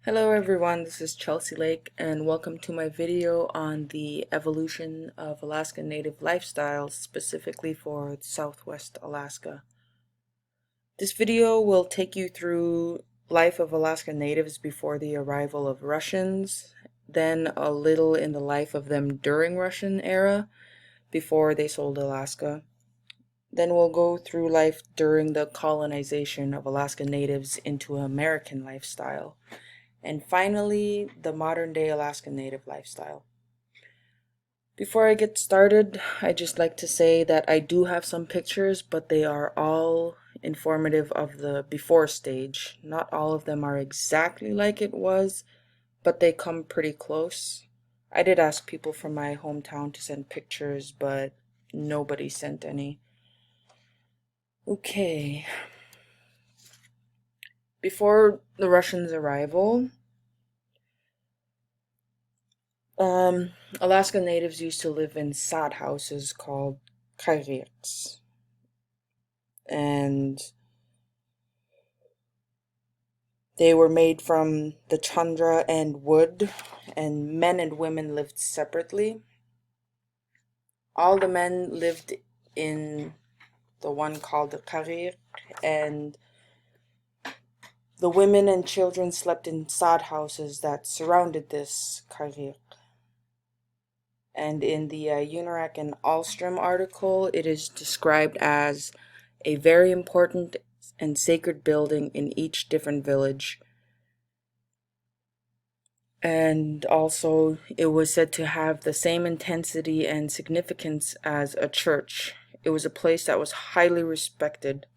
Hello everyone, this is Chelsea Lake and welcome to my video on the evolution of Alaska Native lifestyles specifically for Southwest Alaska. This video will take you through life of Alaska Natives before the arrival of Russians, then a little in the life of them during Russian era before they sold Alaska. Then we'll go through life during the colonization of Alaska Natives into an American lifestyle. And finally, the modern-day Alaska Native lifestyle. Before I get started, I'd just like to say that I do have some pictures, but they are all informative of the before stage. Not all of them are exactly like it was, but they come pretty close. I did ask people from my hometown to send pictures, but nobody sent any. Okay. Before the Russians' arrival, Alaska Natives used to live in sod houses called kayaks, and they were made from the tundra and wood, and men and women lived separately. All the men lived in the one called the kayak, and the women and children slept in sod houses that surrounded this kayak. And in the Unarak and Alstrom article, it is described as a very important and sacred building in each different village. And also, it was said to have the same intensity and significance as a church. It was a place that was highly respected,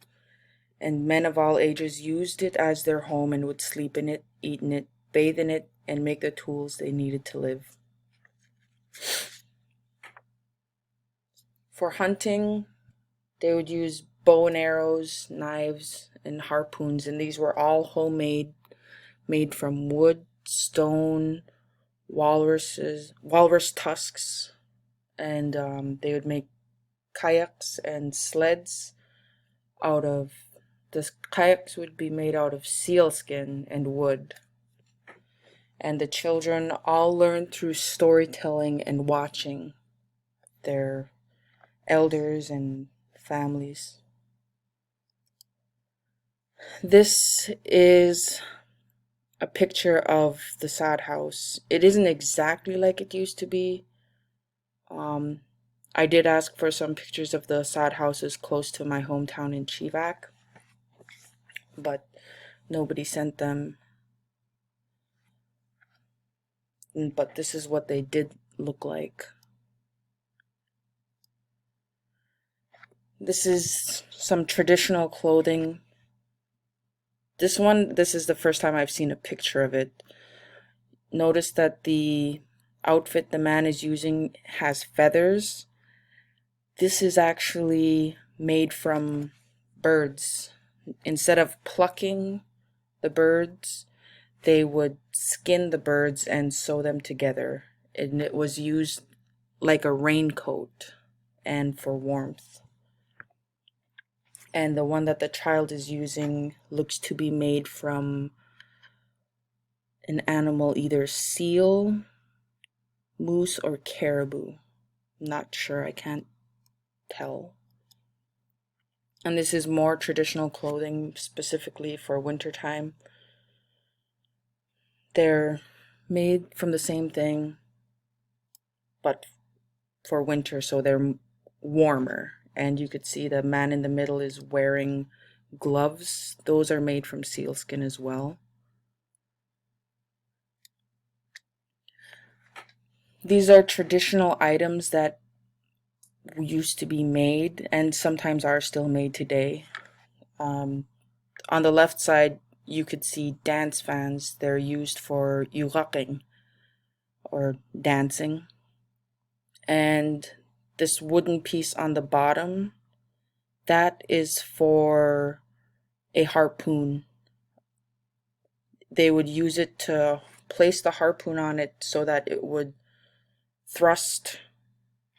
and men of all ages used it as their home and would sleep in it, eat in it, bathe in it, and make the tools they needed to live. For hunting, they would use bow and arrows, knives, and harpoons, and these were all homemade, made from wood, stone, walrus tusks, and they would make kayaks and sleds out of, the kayaks would be made out of sealskin and wood. And the children all learned through storytelling and watching their elders and families. This is a picture of the sod house. It isn't exactly like it used to be. I did ask for some pictures of the sod houses close to my hometown in Chivak, but nobody sent them. But this is what they did look like. This is some traditional clothing. This is the first time I've seen a picture of it. Notice that the outfit the man is using has feathers. This is actually made from birds. Instead of plucking the birds, they would skin the birds and sew them together. And it was used like a raincoat and for warmth. And the one that the child is using looks to be made from an animal, either seal, moose, or caribou. Not sure, I can't tell. And this is more traditional clothing specifically for wintertime. They're made from the same thing, but for winter, so they're warmer. And you could see the man in the middle is wearing gloves. Those are made from sealskin as well. These are traditional items that used to be made and sometimes are still made today. On the left side, you could see dance fans. They're used for yuraking, or dancing. And this wooden piece on the bottom, that is for a harpoon. They would use it to place the harpoon on it so that it would thrust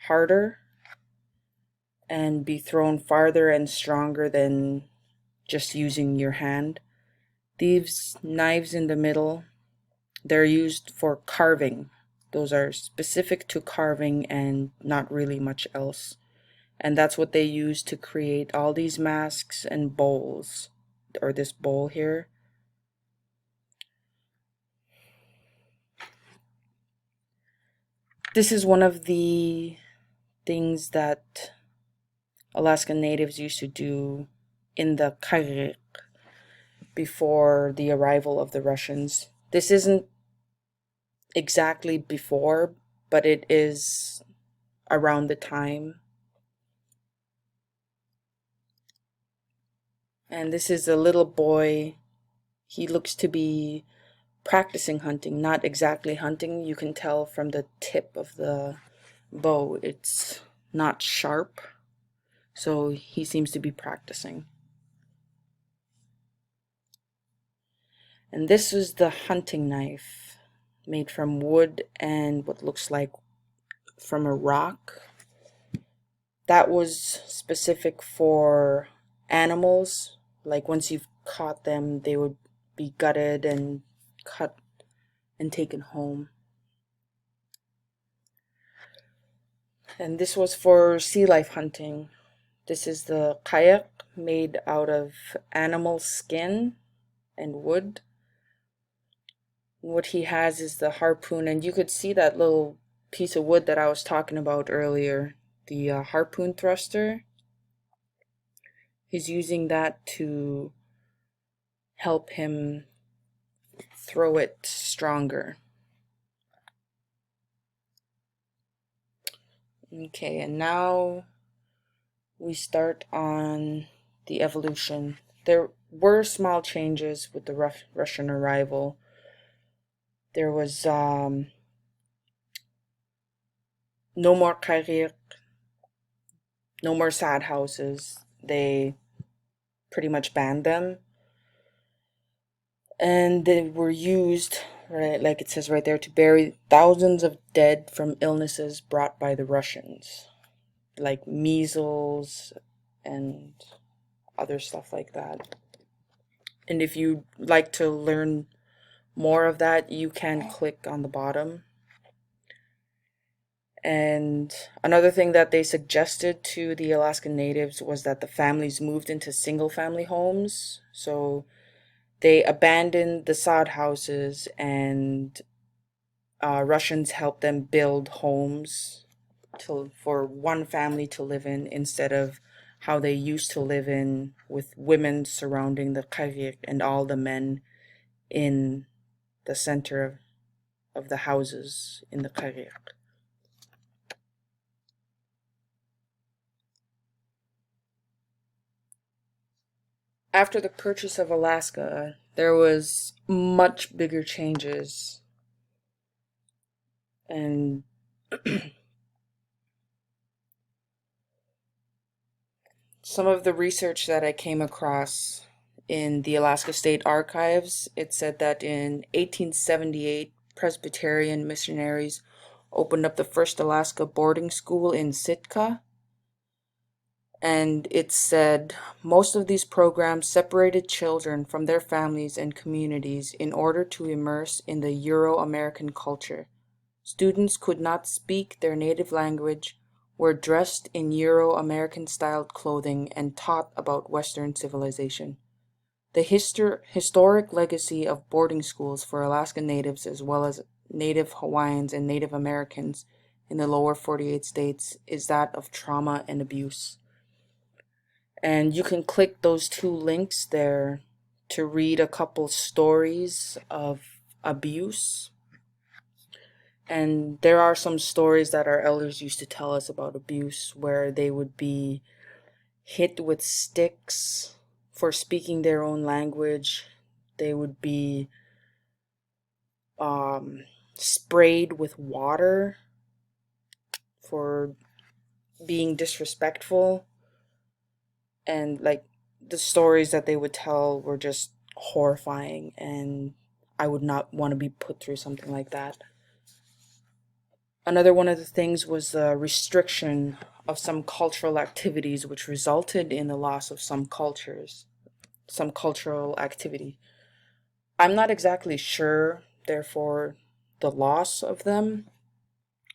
harder and be thrown farther and stronger than just using your hand. These knives in the middle, they're used for carving. Those are specific to carving and not really much else. And that's what they use to create all these masks and bowls, or this bowl here. This is one of the things that Alaskan natives used to do in the Kariq before the arrival of the Russians. This isn't exactly before, but it is around the time. And this is a little boy. He looks to be practicing hunting, not exactly hunting. You can tell from the tip of the bow, it's not sharp. So he seems to be practicing. And this is the hunting knife, made from wood and what looks like from a rock. That was specific for animals. Like once you've caught them, they would be gutted and cut and taken home. And this was for sea life hunting. This is the kayak, made out of animal skin and wood. What he has is the harpoon, and you could see that little piece of wood that I was talking about earlier, the harpoon thruster. He's using that to help him throw it stronger. Okay, and now we start on the evolution. There were small changes with the Russian arrival. There was no more kariq, no more sad houses. They pretty much banned them. And they were used, right, like it says right there, to bury thousands of dead from illnesses brought by the Russians, like measles and other stuff like that. And if you'd like to learn more of that, you can click on the bottom. And another thing that they suggested to the Alaskan natives was that the families moved into single family homes. So they abandoned the sod houses, and Russians helped them build homes for one family to live in, instead of how they used to live in, with women surrounding the kariq and all the men in the center of the houses in the kariq. After the purchase of Alaska, there was much bigger changes, and some of the research that I came across in the Alaska State Archives, it said that in 1878, Presbyterian missionaries opened up the first Alaska boarding school in Sitka. And it said most of these programs separated children from their families and communities in order to immerse in the Euro-American culture. Students could not speak their native language, were dressed in Euro-American styled clothing, and taught about Western civilization. The historic legacy of boarding schools for Alaska Natives, as well as Native Hawaiians and Native Americans in the lower 48 states, is that of trauma and abuse. And you can click those two links there to read a couple stories of abuse. And there are some stories that our elders used to tell us about abuse, where they would be hit with sticks for speaking their own language. They would be sprayed with water for being disrespectful. And like, the stories that they would tell were just horrifying, and I would not want to be put through something like that. Another one of the things was the restriction of some cultural activities, which resulted in the loss of some cultural activity. I'm not exactly sure therefore the loss of them.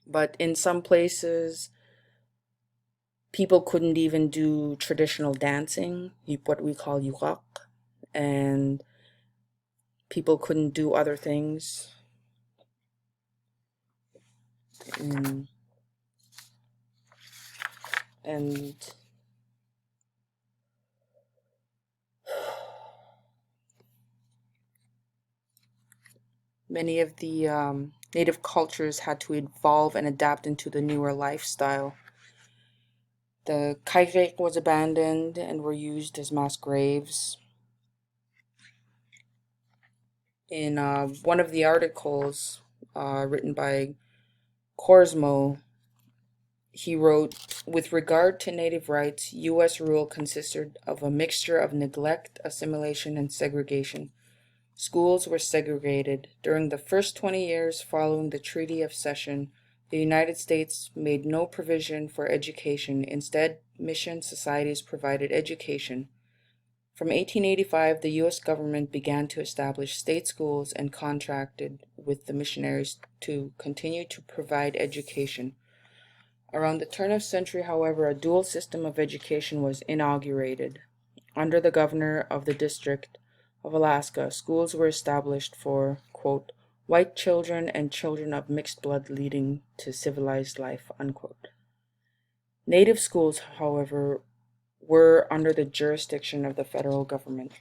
But in some places, people couldn't even do traditional dancing, what we call yurak, and people couldn't do other things. And many of the native cultures had to evolve and adapt into the newer lifestyle. The kairek was abandoned and were used as mass graves. In one of the articles written by Korsmo, he wrote, with regard to native rights, U.S. rule consisted of a mixture of neglect, assimilation, and segregation. Schools were segregated. During the first 20 years following the Treaty of Cession, the United States made no provision for education. Instead, mission societies provided education. From 1885, the U.S. government began to establish state schools and contracted with the missionaries to continue to provide education. Around the turn of century, however, a dual system of education was inaugurated. Under the governor of the District of Alaska, schools were established for, quote, white children and children of mixed blood leading to civilized life, unquote. Native schools, however, were under the jurisdiction of the federal government.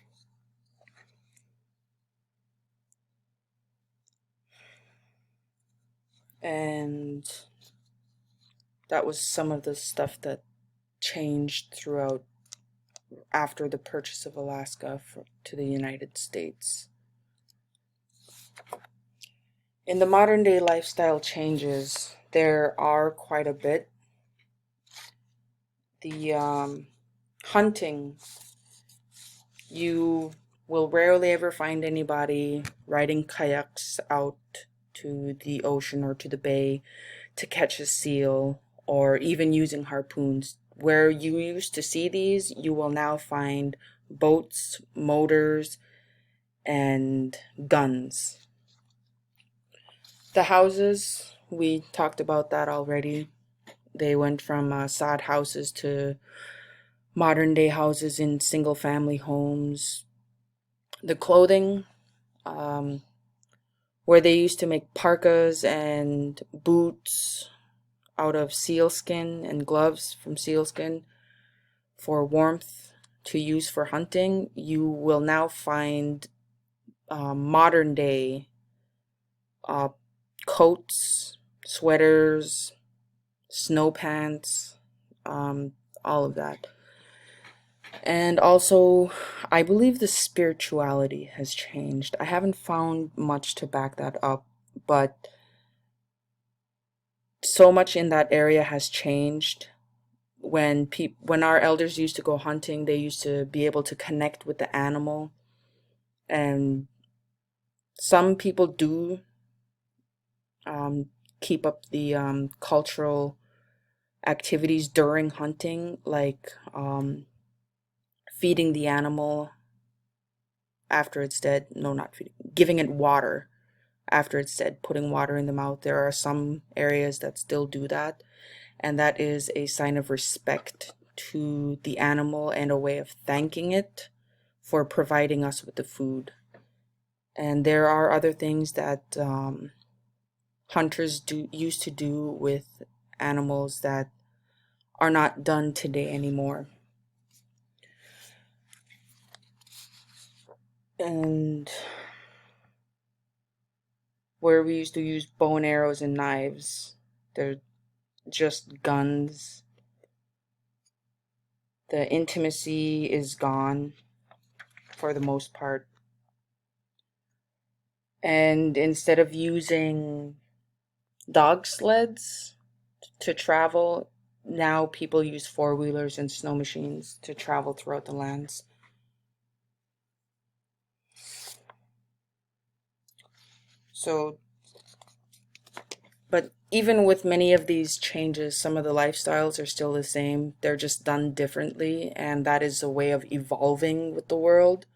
And that was some of the stuff that changed throughout after the purchase of Alaska to the United States. In the modern day lifestyle changes, there are quite a bit. The hunting, you will rarely ever find anybody riding kayaks out to the ocean or to the bay to catch a seal, or even using harpoons. Where you used to see these, you will now find boats, motors, and guns. The houses, we talked about that already. They went from sod houses to modern day houses in single family homes. The clothing, where they used to make parkas and boots out of sealskin and gloves from sealskin for warmth to use for hunting, you will now find modern day coats, sweaters, snow pants, all of that. And also, I believe the spirituality has changed. I haven't found much to back that up, but so much in that area has changed. When our elders used to go hunting, they used to be able to connect with the animal. And some people do keep up the cultural activities during hunting, like feeding the animal after it's dead. No, not feeding, giving it water after it's dead, putting water in the mouth. There are some areas that still do that, and that is a sign of respect to the animal and a way of thanking it for providing us with the food. And there are other things that hunters used to do with animals that are not done today anymore. And where we used to use bow and arrows and knives, they're just guns. The intimacy is gone for the most part. And instead of using dog sleds to travel, now people use four-wheelers and snow machines to travel throughout the lands. So, but even with many of these changes, some of the lifestyles are still the same. They're just done differently, and that is a way of evolving with the world.